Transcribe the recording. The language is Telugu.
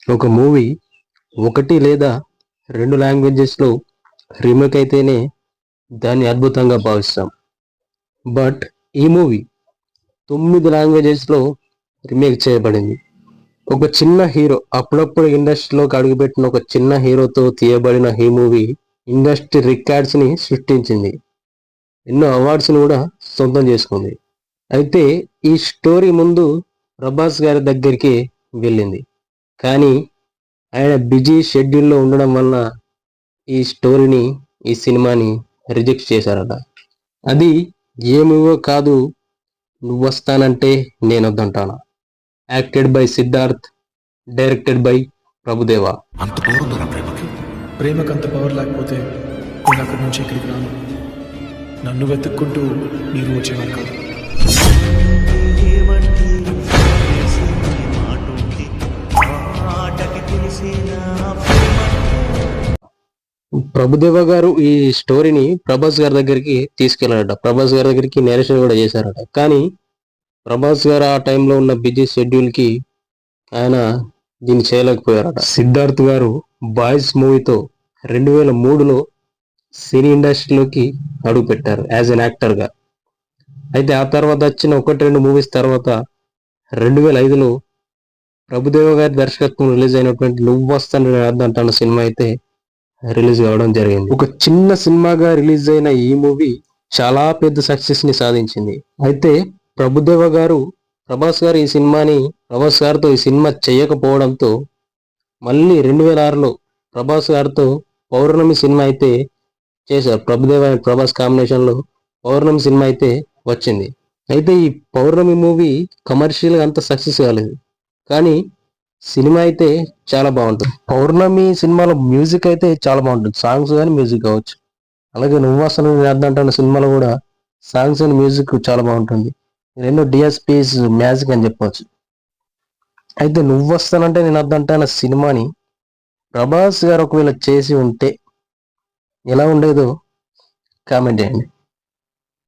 ఒక మూవీ ఒకటి లేదా రెండు లాంగ్వేజెస్లో రీమేక్ అయితేనే దాన్ని అద్భుతంగా భావిస్తాం. బట్ ఈ మూవీ 9 లాంగ్వేజెస్లో రీమేక్ చేయబడింది. ఒక చిన్న హీరో, అప్పుడప్పుడు ఇండస్ట్రీలోకి అడుగుపెట్టిన ఒక చిన్న హీరోతో తీయబడిన ఈ మూవీ ఇండస్ట్రీ రికార్డ్స్ని సృష్టించింది. ఎన్నో అవార్డ్స్ని కూడా సొంతం చేసుకుంది. అయితే ఈ స్టోరీ ముందు ప్రభాస్ గారి దగ్గరికి వెళ్ళింది. కానీ ఆయన బిజీ షెడ్యూల్లో ఉండడం వల్ల ఈ స్టోరీని, ఈ సినిమాని రిజెక్ట్ చేశారట. అది ఏ మూవీ కాదు, Nuvvostanante Nenoddantana. Acted by Siddharth, directed by Prabhu Deva. అంత పవర్ ఉందా ప్రేమకి? ప్రేమకు అంత పవర్ లేకపోతే నేను అక్కడి నుంచి ఇక్కడికి రాను. నన్ను వెతుక్కుంటూ మీరు వచ్చేవారు కాదు. ప్రభుదేవ గారు ఈ స్టోరీని ప్రభాస్ గారి దగ్గరికి తీసుకెళ్లారట. ప్రభాస్ గారి దగ్గరికి నేరేషన్ కూడా చేశారట. కానీ ప్రభాస్ గారు ఆ టైంలో ఉన్న బిజీ షెడ్యూల్కి ఆయన దీన్ని చేయలేకపోయారట. సిద్ధార్థ్ గారు బాయ్స్ మూవీతో 2003లో సినీ ఇండస్ట్రీలోకి అడుగు పెట్టారు యాజ్ అన్ యాక్టర్గా. అయితే ఆ తర్వాత వచ్చిన 1-2 మూవీస్ తర్వాత 2005లో ప్రభుదేవ గారి దర్శకత్వం రిలీజ్ అయినటువంటి నువ్వొస్తాను అద్దంటాను సినిమా అయితే రిలీజ్ కావడం జరిగింది. ఒక చిన్న సినిమాగా రిలీజ్ అయిన ఈ మూవీ చాలా పెద్ద సక్సెస్ ని సాధించింది. అయితే ప్రభుదేవ గారు ప్రభాస్ గారితో ఈ సినిమా చేయకపోవడంతో మళ్ళీ 2006లో ప్రభాస్ గారితో పౌర్ణమి సినిమా అయితే చేశారు. ప్రభుదేవ అండ్ ప్రభాస్ కాంబినేషన్ లో పౌర్ణమి సినిమా అయితే వచ్చింది. అయితే ఈ పౌర్ణమి మూవీ కమర్షియల్గా అంత సక్సెస్ కాలేదు, కానీ సినిమా అయితే చాలా బాగుంటుంది. పౌర్ణమి సినిమాలో మ్యూజిక్ అయితే చాలా బాగుంటుంది, సాంగ్స్ కానీ మ్యూజిక్ కావచ్చు. అలాగే నువ్వు అసలు అర్థంటాను సినిమాలో కూడా సాంగ్స్ అండ్ మ్యూజిక్ చాలా బాగుంటుంది. రెండు డిఎస్పీస్ మ్యాజిక్ అని చెప్పవచ్చు. అయితే నువ్వు వస్తానంటే నేను అర్థంటాను సినిమాని ప్రభాస్ గారు ఒకవేళ చేసి ఉంటే ఎలా ఉండేదో కామెంట్ చేయండి.